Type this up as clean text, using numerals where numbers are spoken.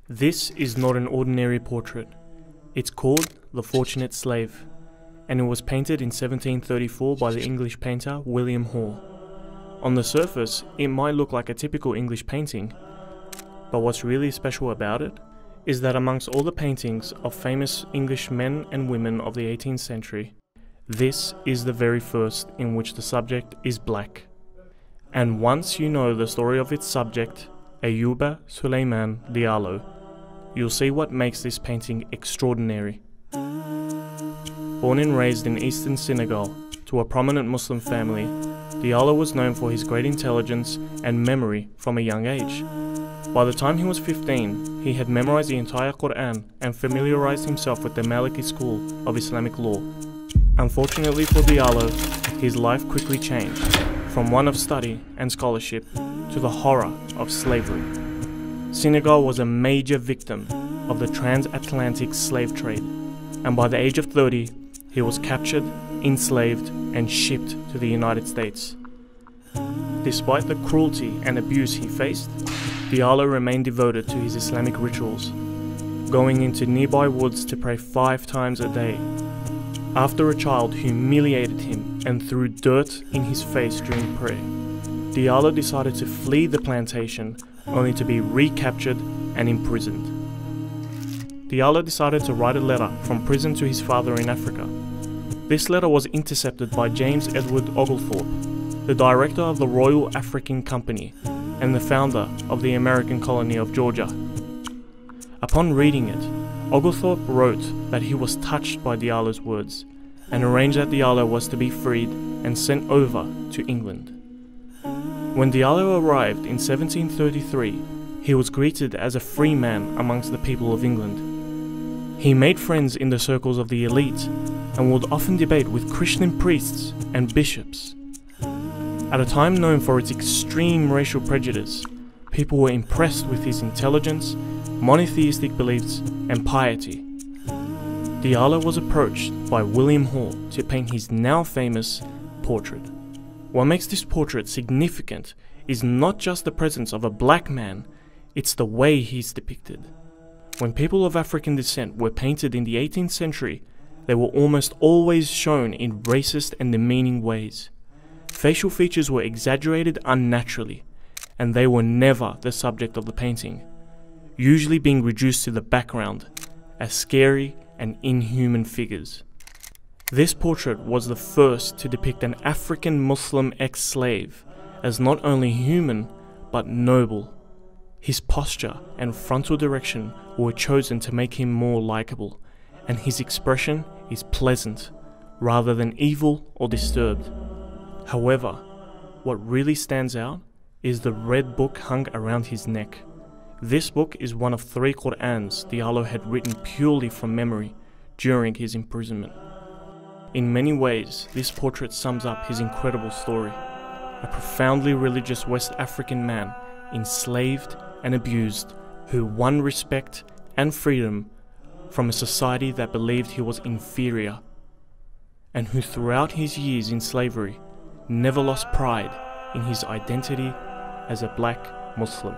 This is not an ordinary portrait. It's called The Fortunate Slave, and it was painted in 1734 by the English painter William Hall. On the surface, it might look like a typical English painting, but what's really special about it is that amongst all the paintings of famous English men and women of the 18th century, this is the very first in which the subject is black. And once you know the story of its subject, Ayuba Suleiman Diallo, you'll see what makes this painting extraordinary. Born and raised in eastern Senegal to a prominent Muslim family, Diallo was known for his great intelligence and memory from a young age. By the time he was 15, he had memorized the entire Quran and familiarized himself with the Maliki school of Islamic law. Unfortunately for Diallo, his life quickly changed, from one of study and scholarship to the horror of slavery. Senegal was a major victim of the transatlantic slave trade, and by the age of 30, he was captured, enslaved, and shipped to the United States. Despite the cruelty and abuse he faced, Diallo remained devoted to his Islamic rituals, going into nearby woods to pray 5 times a day. After a child humiliated him and threw dirt in his face during prayer, Diallo decided to flee the plantation only to be recaptured and imprisoned. Diallo decided to write a letter from prison to his father in Africa. This letter was intercepted by James Edward Oglethorpe, the director of the Royal African Company and the founder of the American colony of Georgia. Upon reading it, Oglethorpe wrote that he was touched by Diallo's words and arranged that Diallo was to be freed and sent over to England. When Diallo arrived in 1733, he was greeted as a free man amongst the people of England. He made friends in the circles of the elite and would often debate with Christian priests and bishops. At a time known for its extreme racial prejudice, people were impressed with his intelligence, monotheistic beliefs, and piety. Diallo was approached by William Hall to paint his now famous portrait. What makes this portrait significant is not just the presence of a black man, it's the way he's depicted. When people of African descent were painted in the 18th century, they were almost always shown in racist and demeaning ways. Facial features were exaggerated unnaturally, and they were never the subject of the painting, usually being reduced to the background as scary and inhuman figures. This portrait was the first to depict an African Muslim ex-slave as not only human, but noble. His posture and frontal direction were chosen to make him more likable, and his expression is pleasant, rather than evil or disturbed. However, what really stands out is the red book hung around his neck. This book is one of 3 Qur'ans Diallo had written purely from memory during his imprisonment. In many ways, this portrait sums up his incredible story. A profoundly religious West African man, enslaved and abused, who won respect and freedom from a society that believed he was inferior, and who throughout his years in slavery never lost pride in his identity as a black Muslim.